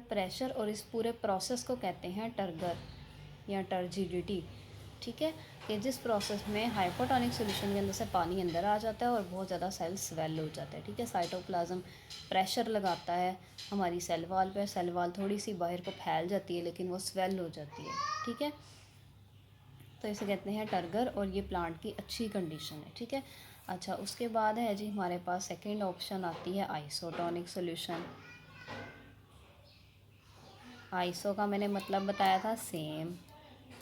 Pressure और इस पूरे प्रोसेस को कहते हैं टर्गर या टर्जिडिटी। ठीक है, कि जिस प्रोसेस में हाइपोटोनिक सॉल्यूशन के अंदर से पानी अंदर आ जाता है और बहुत ज़्यादा सेल स्वेल हो जाता है। ठीक है, साइटोप्लाज्म प्रेशर लगाता है हमारी सेल वाल पे, सेल वाल थोड़ी सी बाहर को फैल जाती है लेकिन वो स्वेल हो जाती है। ठीक है, तो इसे कहते हैं टर्गर और ये प्लांट की अच्छी कंडीशन है। ठीक है, अच्छा उसके बाद है जी हमारे पास सेकेंड ऑप्शन आती है आइसोटोनिक सोल्यूशन। आइसो का मैंने मतलब बताया था सेम।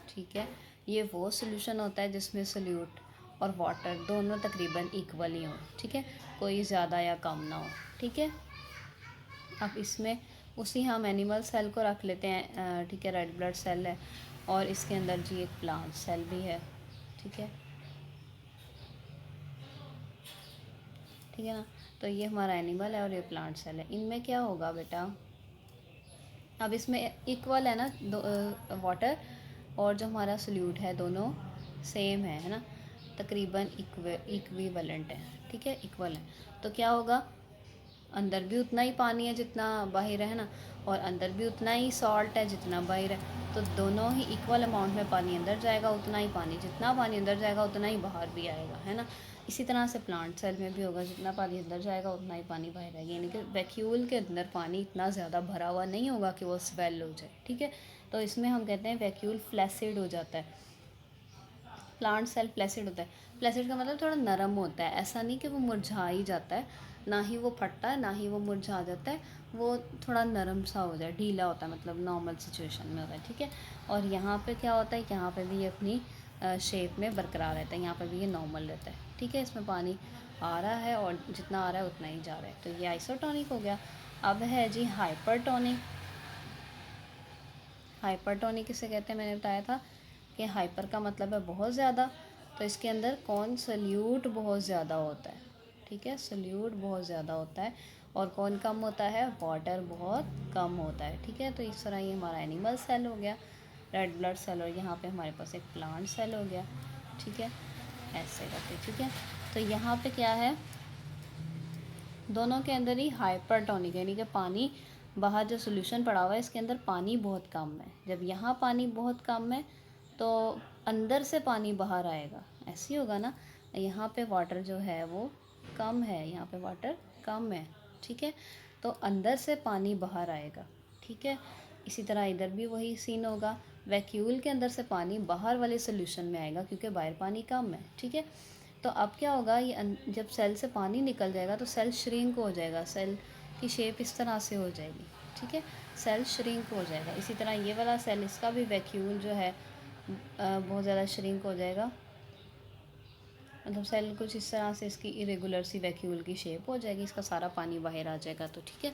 ठीक है, ये वो सोल्यूशन होता है जिसमें सोल्यूट और वाटर दोनों तकरीबन इक्वल ही हों। ठीक है, कोई ज़्यादा या कम ना हो। ठीक है, अब इसमें उसी हम एनिमल सेल को रख लेते हैं। ठीक है, रेड ब्लड सेल है और इसके अंदर जी एक प्लांट सेल भी है। ठीक है, ठीक है ना, तो ये हमारा एनिमल है और ये प्लांट सेल है। इनमें क्या होगा बेटा, अब इसमें इक्वल है ना वाटर और जो हमारा सोल्यूट है दोनों सेम है ना, तकरीबन इक्विवेलेंट है। ठीक है, इक्वल है, तो क्या होगा, अंदर भी उतना ही पानी है जितना बाहर है ना, और अंदर भी उतना ही सॉल्ट है जितना बाहर है, तो दोनों ही इक्वल अमाउंट में पानी अंदर जाएगा, उतना ही पानी, जितना पानी अंदर जाएगा उतना ही बाहर भी आएगा, है ना। इसी तरह से प्लांट सेल में भी होगा, जितना पानी अंदर जाएगा उतना ही पानी बाहर आएगा, यानी कि वैक्यूल के अंदर पानी इतना ज़्यादा भरा हुआ नहीं होगा कि वो स्वेल हो जाए। ठीक है, तो इसमें हम कहते हैं वैक्यूल फ्लैसिड हो जाता है, प्लांट सेल फ्लैसिड होता है। फ्लैसिड का मतलब थोड़ा नरम होता है, ऐसा नहीं कि वो मुरझा ही जाता है, ना ही वो फटता है ना ही वो मुरझा जाता है, वो थोड़ा नरम सा हो जाए, ढीला होता है, मतलब नॉर्मल सिचुएशन में होता है। ठीक है, और यहाँ पे क्या होता है, यहाँ पे भी ये अपनी शेप में बरकरार रहता है, यहाँ पे भी ये नॉर्मल रहता है। ठीक है, इसमें पानी आ रहा है और जितना आ रहा है उतना ही जा रहा है, तो ये आइसोटोनिक हो गया। अब है जी हाइपरटोनिक। हाइपरटोनिक किसे कहते हैं, मैंने बताया था कि हाइपर का मतलब है बहुत ज़्यादा, तो इसके अंदर कौन सोल्यूट बहुत ज़्यादा होता है। ठीक है, सोल्यूट बहुत ज़्यादा होता है, और कौन कम होता है, वाटर बहुत कम होता है। ठीक है, तो इस तरह ये हमारा एनिमल सेल हो गया, रेड ब्लड सेल, और यहाँ पे हमारे पास एक प्लांट सेल हो गया। ठीक है, ऐसे करके। ठीक है, तो यहाँ पे क्या है, दोनों के अंदर ही हाइपरटोनिक, यानी कि पानी बाहर जो सोल्यूशन पड़ा हुआ है इसके अंदर पानी बहुत कम है। जब यहाँ पानी बहुत कम है तो अंदर से पानी बाहर आएगा, ऐसे ही होगा ना। यहाँ पे वाटर जो है वो कम है, यहाँ पे वाटर कम है। ठीक है, तो अंदर से पानी बाहर आएगा। ठीक है, इसी तरह इधर भी वही सीन होगा, वैक्यूल के अंदर से पानी बाहर वाले सोल्यूशन में आएगा क्योंकि बाहर पानी कम है। ठीक है, तो अब क्या होगा, ये जब सेल से पानी निकल जाएगा तो सेल श्रिंक हो जाएगा, सेल की शेप इस तरह से हो जाएगी। ठीक है, सेल श्रिंक हो जाएगा। इसी तरह ये वाला सेल, इसका भी वैक्यूल जो है बहुत ज़्यादा श्रिंक हो जाएगा, मतलब सेल कुछ इस तरह से इसकी इरेगुलर सी वैक्यूल की शेप हो जाएगी, इसका सारा पानी बाहर आ जाएगा। तो ठीक है,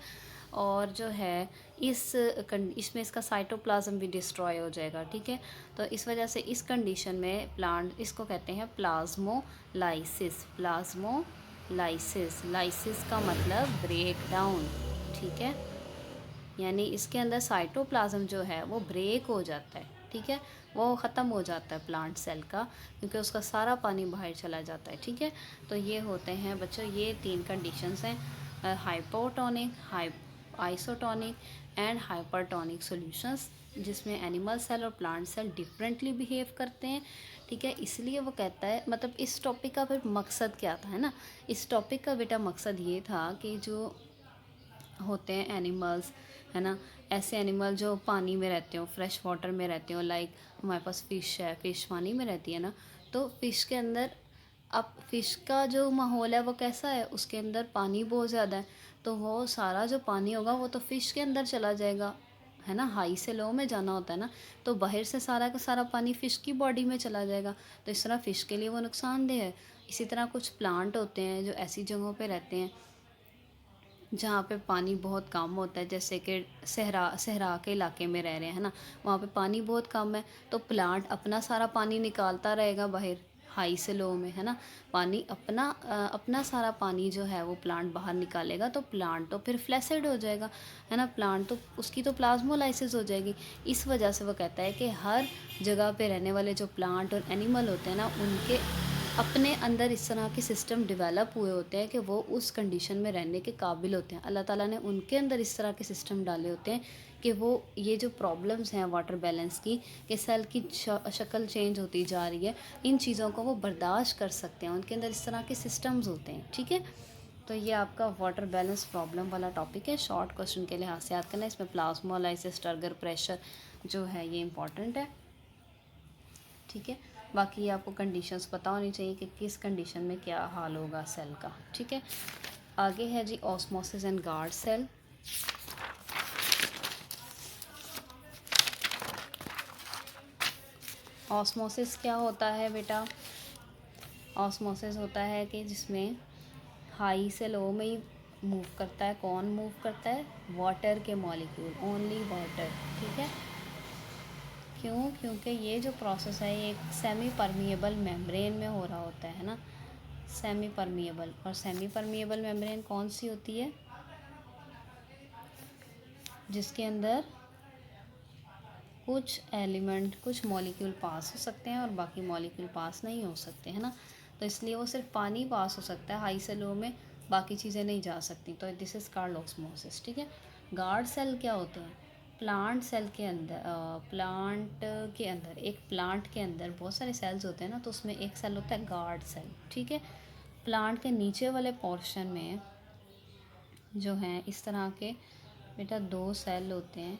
और जो है इसमें इसका साइटोप्लाज्म भी डिस्ट्रॉय हो जाएगा। ठीक है, तो इस वजह से इस कंडीशन में प्लांट, इसको कहते हैं प्लाज्मोलाइसिस। प्लाज्मोलाइसिस, लाइसिस का मतलब ब्रेक डाउन। ठीक है, यानी इसके अंदर साइटोप्लाज्म जो है वो ब्रेक हो जाता है। ठीक है, वो ख़त्म हो जाता है प्लांट सेल का, क्योंकि उसका सारा पानी बाहर चला जाता है। ठीक है, तो ये होते हैं बच्चों, ये तीन कंडीशंस हैं, hypotonic, isotonic and hypertonic solutions, जिसमें एनिमल सेल और प्लांट सेल डिफरेंटली बिहेव करते हैं। ठीक है, इसलिए वो कहता है, मतलब इस टॉपिक का फिर मकसद क्या था, है ना। इस टॉपिक का बेटा मकसद ये था कि जो होते हैं एनिमल्स, है ना, ऐसे एनिमल जो पानी में रहते हो, फ्रेश वाटर में रहते हो, लाइक हमारे पास फ़िश है, फ़िश पानी में रहती है ना, तो फ़िश के अंदर, अब फ़िश का जो माहौल है वो कैसा है, उसके अंदर पानी बहुत ज़्यादा है, तो वो सारा जो पानी होगा वो तो फ़िश के अंदर चला जाएगा, है ना, हाई से लो में जाना होता है ना, तो बाहर से सारा का सारा पानी फ़िश की बॉडी में चला जाएगा, तो इस तरह फ़िश के लिए वो नुकसानदेह है। इसी तरह कुछ प्लांट होते हैं जो ऐसी जगहों पे रहते हैं जहाँ पे पानी बहुत कम होता है, जैसे कि सहरा के इलाके में रह रहे हैं, है ना, वहाँ पे पानी बहुत कम है, तो प्लांट अपना सारा पानी निकालता रहेगा बाहर, हाई से लो में, है ना, पानी अपना सारा पानी जो है वो प्लांट बाहर निकालेगा, तो प्लांट तो फिर फ्लैसिड हो जाएगा, है ना, प्लांट तो उसकी तो प्लाज्मोलाइसिस हो जाएगी। इस वजह से वो कहता है कि हर जगह पे रहने वाले जो प्लांट और एनिमल होते हैं ना, उनके अपने अंदर इस तरह के सिस्टम डेवलप हुए होते हैं कि वो उस कंडीशन में रहने के काबिल होते हैं। अल्लाह ताला ने उनके अंदर इस तरह के सिस्टम डाले होते हैं कि वो ये जो प्रॉब्लम्स हैं वाटर बैलेंस की, कि सेल की शक्ल चेंज होती जा रही है, इन चीज़ों को वो बर्दाश्त कर सकते हैं। उनके अंदर इस तरह के सिस्टम्स होते हैं। ठीक है, तो ये आपका वाटर बैलेंस प्रॉब्लम वाला टॉपिक है। शॉर्ट क्वेश्चन के लिहाज से याद करना, इसमें प्लाज्मोलाइसिस, टर्गर प्रेशर जो है ये इंपॉर्टेंट है। ठीक है, बाकी आपको कंडीशंस पता होनी चाहिए कि किस कंडीशन में क्या हाल होगा सेल का। ठीक है, आगे है जी osmosis and guard cell. Osmosis क्या होता है बेटा? ऑस्मोसिस होता है कि जिसमें हाई से लो में ही मूव करता है। कौन मूव करता है? वाटर के मॉलिक्यूल, ओनली वाटर। ठीक है, क्यों? क्योंकि ये जो प्रोसेस है ये एक सेमी परमिएबल मेम्ब्रेन में हो रहा होता है ना, सेमी परमिएबल। और सेमी परमिएबल मेम्ब्रेन कौन सी होती है? जिसके अंदर कुछ एलिमेंट, कुछ मॉलिक्यूल पास हो सकते हैं और बाकी मॉलिक्यूल पास नहीं हो सकते, है ना। तो इसलिए वो सिर्फ पानी पास हो सकता है हाई से लो में, बाकी चीज़ें नहीं जा सकती। तो दिस इज़ कॉल्ड ऑस्मोसिस। ठीक है, गार्ड सेल क्या होते हैं? प्लांट सेल के अंदर, एक प्लांट के अंदर बहुत सारे सेल्स होते हैं ना, तो उसमें एक सेल होता है गार्ड सेल। ठीक है, प्लांट के नीचे वाले पोर्शन में जो हैं इस तरह के बेटा 2 सेल होते हैं,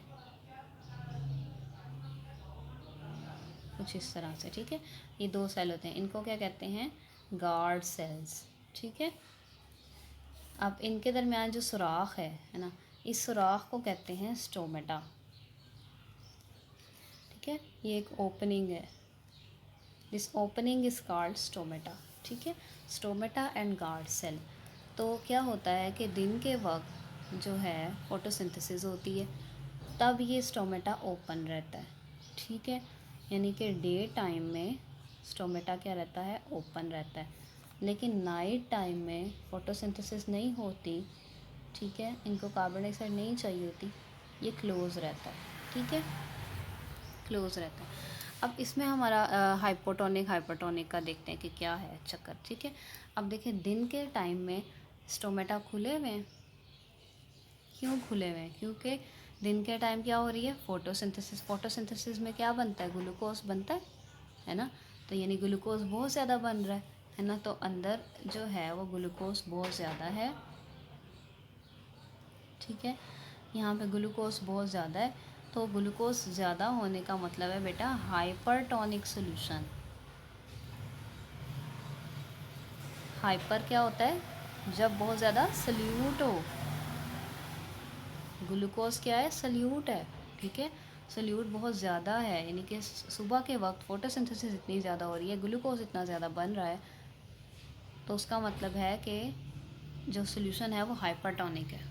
कुछ इस तरह से। ठीक है, ये 2 सेल होते हैं, इनको क्या कहते हैं? Guard cells. ठीक है, अब इनके दरमियान जो सुराख है ना, इस सुराख को कहते हैं स्टोमेटा। ठीक है, ये एक ओपनिंग है, this opening is called stomata. ठीक है, स्टोमेटा एंड गार्ड सेल। तो क्या होता है कि दिन के वक्त जो है फोटोसिंथेसिस होती है, तब ये स्टोमेटा ओपन रहता है। ठीक है, यानी कि डे टाइम में स्टोमेटा क्या रहता है? ओपन रहता है। लेकिन नाइट टाइम में फोटोसिंथेसिस नहीं होती। ठीक है, इनको कार्बन डाइऑक्साइड नहीं चाहिए होती, ये क्लोज़ रहता है। ठीक है, क्लोज़ रहता है। अब इसमें हमारा हाइपोटोनिक हाइपरटोनिक का देखते हैं कि क्या है चक्कर। ठीक है, अब देखिए दिन के टाइम में स्टोमेटा खुले हुए हैं। क्यों खुले हुए हैं? क्योंकि दिन के टाइम क्या हो रही है? फोटोसिंथेसिस। फोटोसिंथेसिस में क्या बनता है? ग्लूकोज बनता है ना। तो यानी ग्लूकोज बहुत ज़्यादा बन रहा है ना, तो अंदर जो है वो ग्लूकोज बहुत ज़्यादा है। ठीक है, यहाँ पे ग्लूकोज बहुत ज़्यादा है, तो ग्लूकोज ज़्यादा होने का मतलब है बेटा हाइपरटोनिक सोल्यूशन। हाइपर क्या होता है? जब बहुत ज़्यादा सल्यूट हो। ग्लूकोज क्या है? सल्यूट है। ठीक है, सल्यूट बहुत ज़्यादा है, यानी कि सुबह के वक्त फोटोसिंथेसिस इतनी ज़्यादा हो रही है, ग्लूकोज इतना ज़्यादा बन रहा है, तो उसका मतलब है कि जो सोल्यूशन है वो हाइपरटोनिक है।